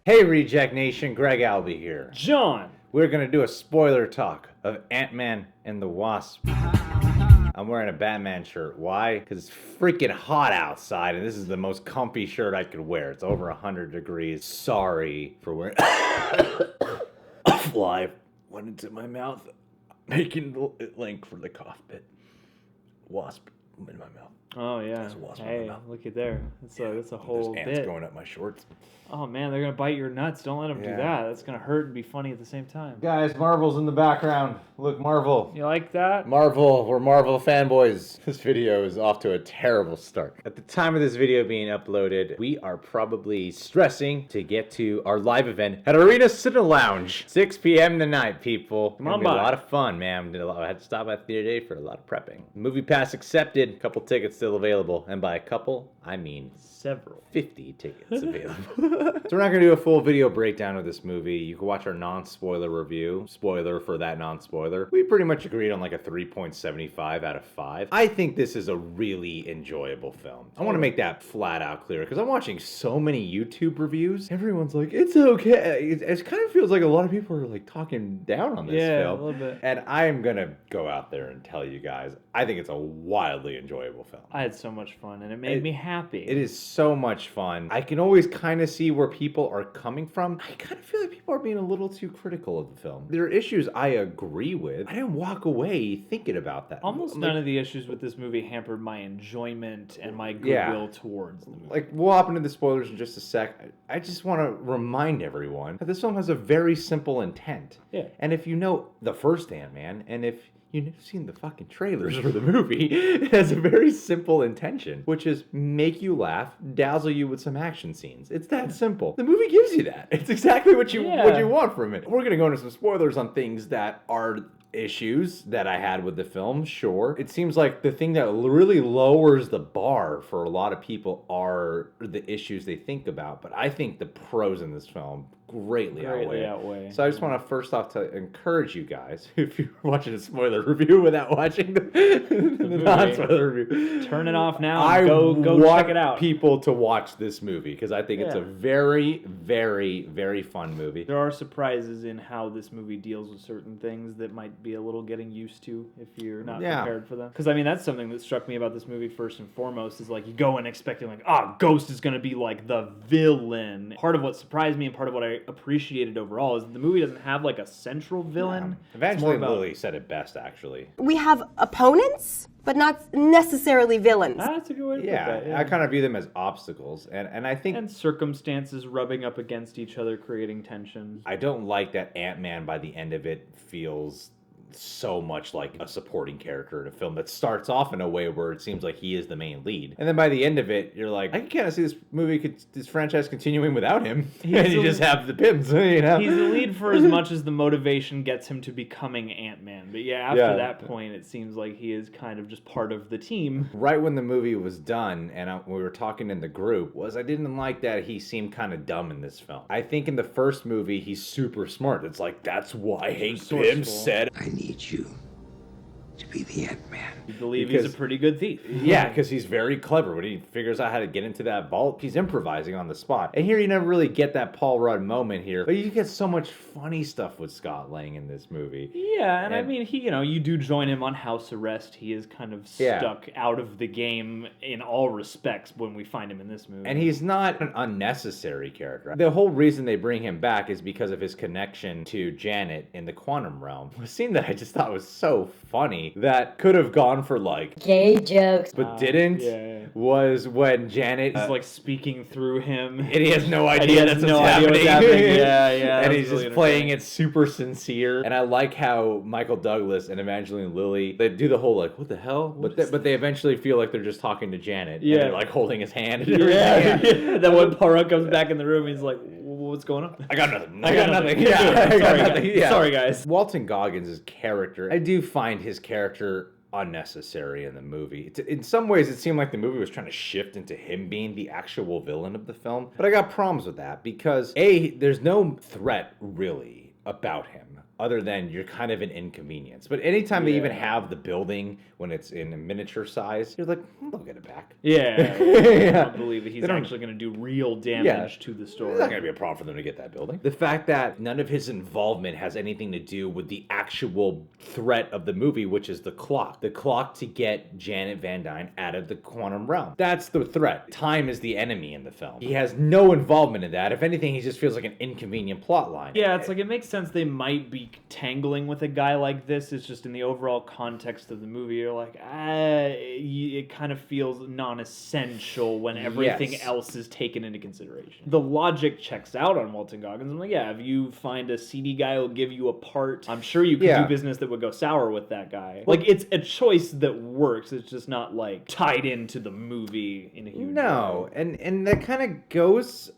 Hey Reject Nation, Greg Albee here. John! We're gonna do a spoiler talk of Ant-Man and the Wasp. I'm wearing a Batman shirt. Why? Because it's freaking hot outside and this is the most comfy shirt I could wear. It's over 100 degrees. Sorry for wearing a fly went into my mouth, making the link for the cough bit. Wasp in my mouth. Oh yeah. Hey, look at there. That's a whole There's ants bit. going up my shorts. Oh man, they're gonna bite your nuts. Don't let them do that. That's gonna hurt and be funny at the same time. Guys, Marvel's in the background. Look, Marvel. You like that? Marvel, we're Marvel fanboys. This video is off to a terrible start. At the time of this video being uploaded, we are probably stressing to get to our live event at Arena Cinema Lounge. 6 p.m. tonight, people. Come on It's gonna be by. a lot of fun, man. I had to stop at the theater today for a lot of prepping. Movie pass accepted. A couple tickets still available. And by a couple, I mean Several. 50 tickets available. So we're not going to do a full video breakdown of this movie. You can watch our non-spoiler review. Spoiler for that non-spoiler. We pretty much agreed on like a 3.75 out of 5. I think this is a really enjoyable film. I want to make that flat out clear because I'm watching so many YouTube reviews. Everyone's like, it's okay. It kind of feels like a lot of people are like talking down on this film. Yeah, a little bit. And I'm going to go out there and tell you guys, I think it's a wildly enjoyable film. I had so much fun and it made me happy. It is so much fun. I can always kind of see where people are coming from. I kind of feel like people are being a little too critical of the film. There are issues I agree with. I didn't walk away thinking about that. Almost none of the issues with this movie hampered my enjoyment and my goodwill towards the movie. Like, we'll hop into the spoilers in just a sec. I just want to remind everyone that this film has a very simple intent. Yeah. And if you know the first Ant-Man, and if you've seen the fucking trailers for the movie, it has a very simple intention, which is make you laugh, dazzle you with some action scenes. It's that simple. The movie gives you that. It's exactly what you want from it. We're gonna go into some spoilers on things that are issues that I had with the film, sure. It seems like the thing that really lowers the bar for a lot of people are the issues they think about, but I think the pros in this film greatly outweigh. So I just want to first off to encourage you guys, if you're watching a spoiler review without watching the non-spoiler review, turn it off now and go check it out. People to watch this movie because I think it's a very, very, very fun movie. There are surprises in how this movie deals with certain things that might be a little getting used to if you're not prepared for them. Because I mean, that's something that struck me about this movie first and foremost is like you go in expecting like, Ghost is going to be like the villain. Part of what surprised me and part of what I appreciated overall is the movie doesn't have like a central villain. Evangeline Lilly said it best, actually. We have opponents, but not necessarily villains. That's a good way to put that. I kind of view them as obstacles, and I think... And circumstances rubbing up against each other, creating tension. I don't like that Ant-Man, by the end of it, feels so much like a supporting character in a film that starts off in a way where it seems like he is the main lead. And then by the end of it, you're like, I can kind of see this franchise continuing without him. And you just have the Pims, you know? He's the lead for as much as the motivation gets him to becoming Ant-Man. But after that point, it seems like he is kind of just part of the team. Right when the movie was done, and we were talking in the group, I didn't like that he seemed kind of dumb in this film. I think in the first movie, he's super smart. It's like, that's why Hank Pym said, I need you to be the Ant-Man. You believe he's a pretty good thief. Yeah, because he's very clever. When he figures out how to get into that vault, he's improvising on the spot. And here you never really get that Paul Rudd moment here, but you get so much funny stuff with Scott Lang in this movie. Yeah, and I mean, you do join him on house arrest. He is kind of stuck out of the game in all respects when we find him in this movie. And he's not an unnecessary character. The whole reason they bring him back is because of his connection to Janet in the quantum realm. A scene that I just thought was so funny that could have gone for like gay jokes, but didn't. Was when Janet is like speaking through him, and he has no idea that's what's happening. And he's just playing it super sincere. And I like how Michael Douglas and Evangeline Lilly, they do the whole like, what the hell? But they eventually feel like they're just talking to Janet. Yeah, and they're like holding his hand. And everything. Then when Poirot comes back in the room, he's like, what's going on? I got nothing. I got nothing. Sorry, guys. Walton Goggins' character, I do find his character unnecessary in the movie. In some ways, it seemed like the movie was trying to shift into him being the actual villain of the film. But I got problems with that because, A, there's no threat really about him other than you're kind of an inconvenience. But anytime they even have the building when it's in a miniature size, you're like, they'll get it back. Yeah. I don't believe that he's actually going to do real damage to the story. It's not going to be a problem for them to get that building. The fact that none of his involvement has anything to do with the actual threat of the movie, which is the clock. The clock to get Janet Van Dyne out of the quantum realm. That's the threat. Time is the enemy in the film. He has no involvement in that. If anything, he just feels like an inconvenient plot line. Yeah, it's like it makes sense they might be tangling with a guy like this. It's just in the overall context of the movie, you're like, it kind of feels non-essential when everything else is taken into consideration. The logic checks out on Walton Goggins. I'm like, yeah, if you find a seedy guy who'll give you a part, I'm sure you could do business that would go sour with that guy. Like, it's a choice that works. It's just not, like, tied into the movie in a huge way. And that kind of goes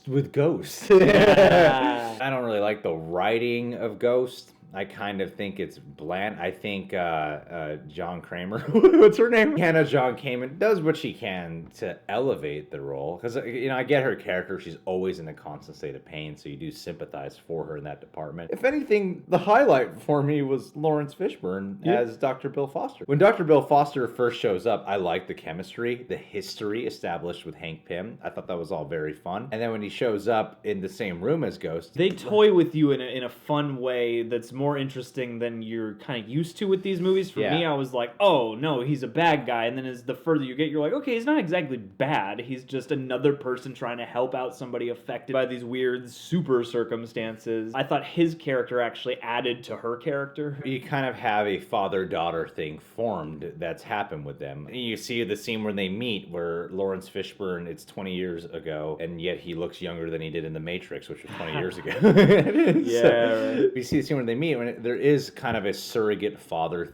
with Ghost. Yeah. I don't really like the writing of Ghost. I kind of think it's bland. I think John Kramer, what's her name? Hannah John Kamen does what she can to elevate the role. Because, I get her character. She's always in a constant state of pain, so you do sympathize for her in that department. If anything, the highlight for me was Laurence Fishburne as Dr. Bill Foster. When Dr. Bill Foster first shows up, I like the chemistry, the history established with Hank Pym. I thought that was all very fun. And then when he shows up in the same room as Ghost, they toy with you in a fun way that's more interesting than you're kind of used to with these movies. For me, I was like, oh no, he's a bad guy. And then as the further you get, you're like, okay, he's not exactly bad. He's just another person trying to help out somebody affected by these weird super circumstances. I thought his character actually added to her character. You kind of have a father-daughter thing formed that's happened with them. You see the scene where they meet where Laurence Fishburne, it's 20 years ago, and yet he looks younger than he did in The Matrix, which was 20 years ago. Right. We see the scene where they meet, when there is kind of a surrogate father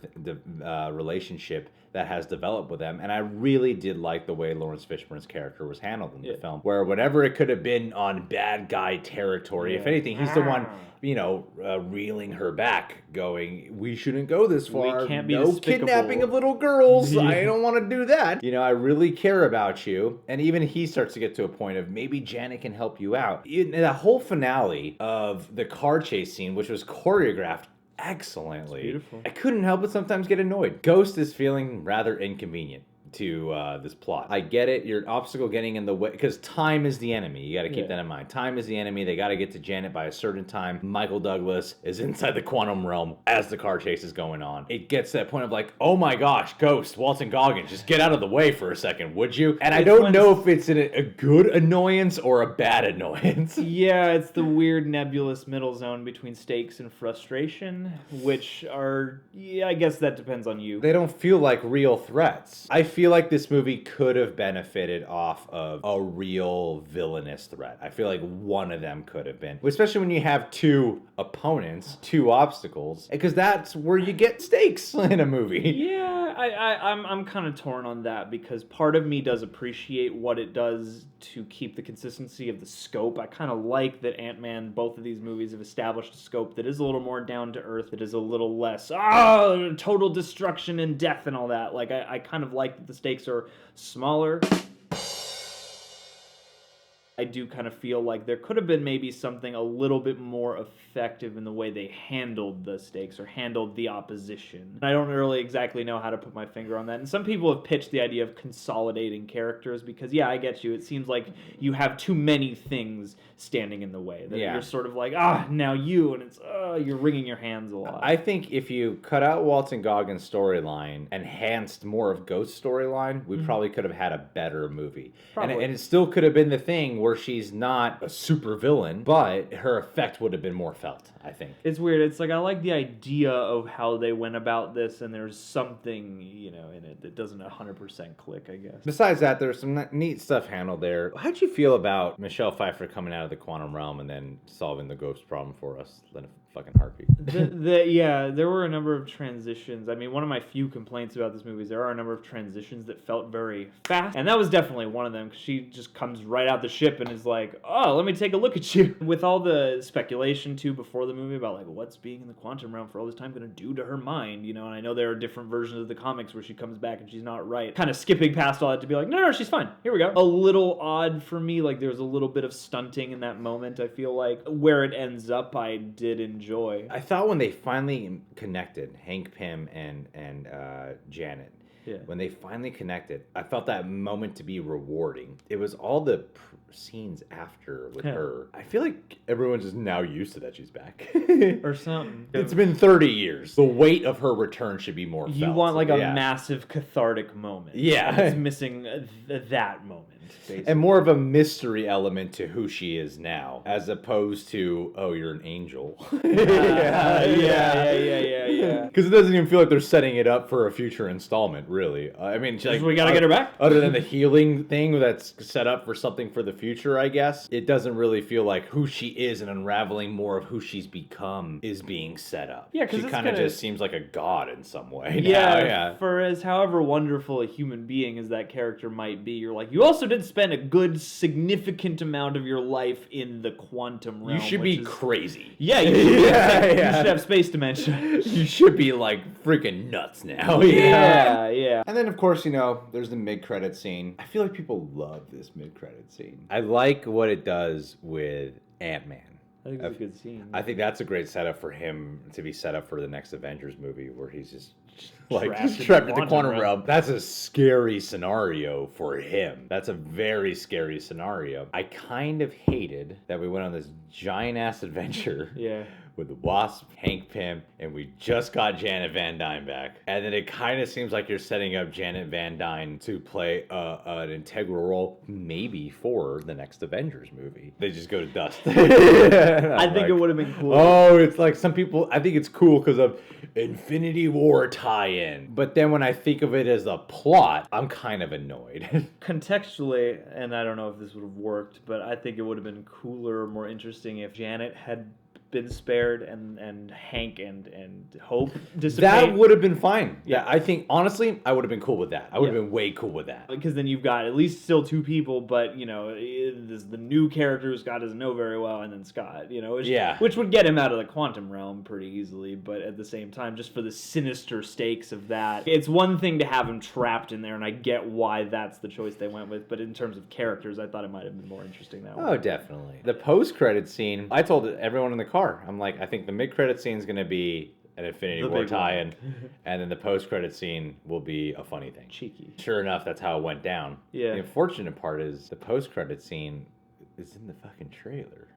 relationship that has developed with them, and I really did like the way Laurence Fishburne's character was handled in the film, where whenever it could have been on bad guy territory, if anything, he's the one, reeling her back, going, we shouldn't go this far, we can't be no despicable. kidnapping of little girls, I don't want to do that, I really care about you, and even he starts to get to a point of, maybe Janet can help you out. In the whole finale of the car chase scene, which was choreographed excellently. It's beautiful. I couldn't help but sometimes get annoyed. Ghost is feeling rather inconvenient to this plot. I get it. You're an obstacle getting in the way because time is the enemy. You got to keep that in mind. Time is the enemy. They got to get to Janet by a certain time. Michael Douglas is inside the quantum realm as the car chase is going on. It gets to that point of like, oh my gosh, Ghost, Walton Goggins, just get out of the way for a second, would you? And I don't know if it's a good annoyance or a bad annoyance. Yeah, it's the weird nebulous middle zone between stakes and frustration, which are, I guess that depends on you. They don't feel like real threats. I feel like this movie could have benefited off of a real villainous threat. I feel like one of them could have been. Especially when you have two opponents, two obstacles, because that's where you get stakes in a movie. Yeah, I'm kind of torn on that because part of me does appreciate what it does to keep the consistency of the scope. I kind of like that Ant-Man, both of these movies have established a scope that is a little more down to earth, that is a little less, total destruction and death and all that. Like, I kind of like that the stakes are smaller. I do kind of feel like there could have been maybe something a little bit more effective in the way they handled the stakes or handled the opposition. I don't really exactly know how to put my finger on that. And some people have pitched the idea of consolidating characters because, yeah, I get you. It seems like you have too many things standing in the way. That you're sort of like, now you, and it's, you're wringing your hands a lot. I think if you cut out Walton Goggins' storyline, enhanced more of Ghost's storyline, we probably could have had a better movie. And it still could have been the thing where she's not a super villain, but her effect would have been more felt, I think. It's weird. It's like I like the idea of how they went about this, and there's something, in it that doesn't 100% click, I guess. Besides that, there's some neat stuff handled there. How'd you feel about Michelle Pfeiffer coming out of the quantum realm and then solving the ghost problem for us? Fucking heartbeat. There were a number of transitions. I mean, one of my few complaints about this movie is there are a number of transitions that felt very fast, and that was definitely one of them. She just comes right out the ship and is like, "Oh, let me take a look at you." With all the speculation too before the movie about like what's being in the quantum realm for all this time going to do to her mind, you know, and I know there are different versions of the comics where she comes back and she's not right. Kind of skipping past all that to be like, no, she's fine. Here we go. A little odd for me, like there's a little bit of stunting in that moment, I feel like. Where it ends up, I did enjoy. I thought when they finally connected, Hank Pym and Janet, Yeah. when they finally connected, I felt that moment to be rewarding. It was all the scenes after with her. I feel like everyone's just now used to that she's back. Or something. It's been 30 years. The weight of her return should be more felt. You want like a massive cathartic moment. Yeah. And it's missing that moment. Basically. And more of a mystery element to who she is now, as opposed to, oh, you're an angel. Yeah. Because it doesn't even feel like they're setting it up for a future installment, really. I mean, like, we gotta get her back. Other than the healing thing that's set up for something for the future, I guess, it doesn't really feel like who she is and unraveling more of who she's become is being set up. Yeah, because she kind of just seems like a god in some way. Yeah. For as however wonderful a human being as that character might be, you're like, you also did spend a good significant amount of your life in the quantum realm. You should be crazy. Yeah, you should, you should have space dementia. You should be like freaking nuts now. Yeah. And then, of course, you know, there's the mid-credit scene. I feel like people love this mid-credit scene. I like what it does with Ant-Man. I think it's a good scene. I think that's a great setup for him to be set up for the next Avengers movie where he's just like trapped in the quantum realm. That's a scary scenario for him. That's a very scary scenario. I kind of hated that we went on this giant ass adventure. Yeah. With the Wasp, Hank Pym, and we just got Janet Van Dyne back. And then it kind of seems like you're setting up Janet Van Dyne to play an integral role, maybe for the next Avengers movie. They just go to dust. I think it would have been cool. Oh, it's like some people, I think it's cool because of Infinity War tie-in. But then when I think of it as a plot, I'm kind of annoyed. Contextually, and I don't know if this would have worked, but I think it would have been cooler, more interesting if Janet had been spared and Hank and Hope dissipate. That would have been fine. Yeah, I think, honestly, I would have been cool with that. I would have been way cool with that. Because then you've got at least still two people, but, you know, there's the new character who Scott doesn't know very well, and then Scott, you know, which would get him out of the quantum realm pretty easily, but at the same time, just for the sinister stakes of that, it's one thing to have him trapped in there, and I get why that's the choice they went with, but in terms of characters, I thought it might have been more interesting that way. Oh, definitely. The post-credit scene, I told everyone in the car, I'm like, I think the mid-credit scene is going to be an Infinity War tie-in, and then the post-credit scene will be a funny thing. Cheeky. Sure enough, that's how it went down. Yeah. The unfortunate part is the post-credit scene is in the fucking trailer.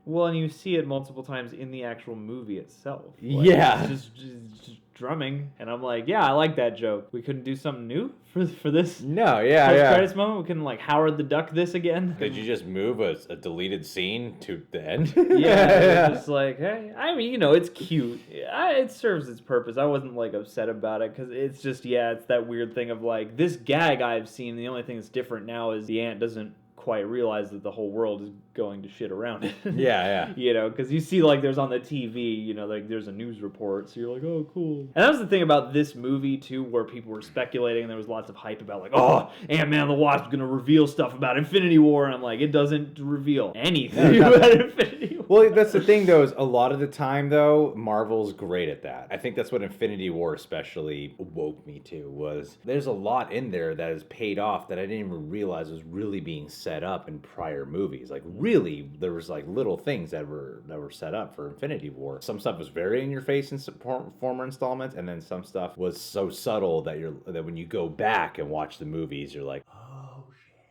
Well, and you see it multiple times in the actual movie itself. Like, yeah. It's just drumming, and I'm like, yeah, I like that joke. We couldn't do something new for this post-credits moment? We couldn't, like, Howard the Duck this again? Did you just move a deleted scene to the end? Yeah. Just like, hey, I mean, you know, it's cute. It serves its purpose. I wasn't, like, upset about it, because it's just, it's that weird thing of, like, this gag I've seen, the only thing that's different now is the ant doesn't quite realize that the whole world is going to shit around it. Yeah. You know, because you see, like, there's on the TV, you know, like, there's a news report, so you're like, oh, cool. And that was the thing about this movie, too, where people were speculating, and there was lots of hype about, like, oh, Ant-Man and the Wasp is going to reveal stuff about Infinity War, and I'm like, it doesn't reveal anything about Infinity War. Well, that's the thing, though, is a lot of the time, though, Marvel's great at that. I think that's what Infinity War especially woke me to, was there's a lot in there that has paid off that I didn't even realize was really being set up in prior movies. Like, really, there was, like, little things that were set up for Infinity War. Some stuff was very in your face in former installments, and then some stuff was so subtle that when you go back and watch the movies, you're like, oh,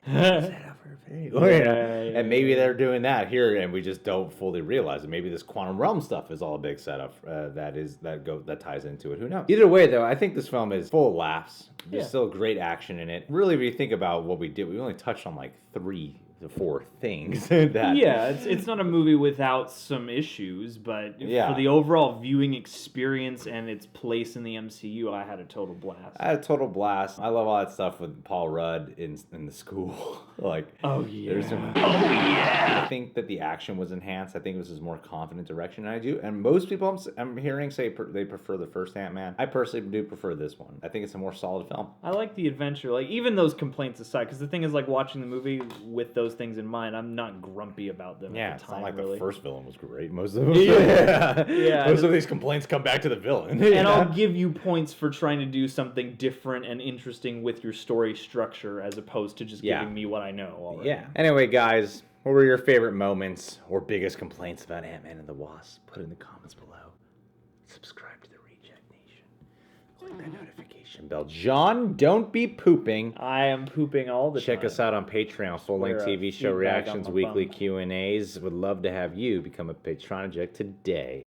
shit. Set up for Infinity War. And maybe they're doing that here, and we just don't fully realize it. Maybe this quantum realm stuff is all a big setup that ties into it. Who knows? Either way, though, I think this film is full of laughs. There's still great action in it. Really, if you think about what we did, we only touched on like 3 to 4 things. It's not a movie without some issues, but for the overall viewing experience and its place in the MCU, I had a total blast. I love all that stuff with Paul Rudd in the school. Like, I think that the action was enhanced. I think it was his more confident direction. And most people I'm hearing say they prefer the first Ant-Man. I personally do prefer this one. I think it's a more solid film. I like the adventure, like, even those complaints aside, because the thing is, like, watching the movie with those those things in mind, I'm not grumpy about them Yeah, at the it's time, not like really. the first villain was great. Most of them. Yeah. Most of these complaints come back to the villain. And I'll give you points for trying to do something different and interesting with your story structure as opposed to just giving me what I know already. Yeah. Anyway, guys, what were your favorite moments or biggest complaints about Ant-Man and the Wasp? Put it in the comments below. Subscribe to the Reject Nation. Click that notification bell. John, don't be pooping. I am pooping all the time. Check us out on Patreon, full-length Wear a TV show feed bag on reactions, my weekly bum. Q&As. Would love to have you become a Patronaject today.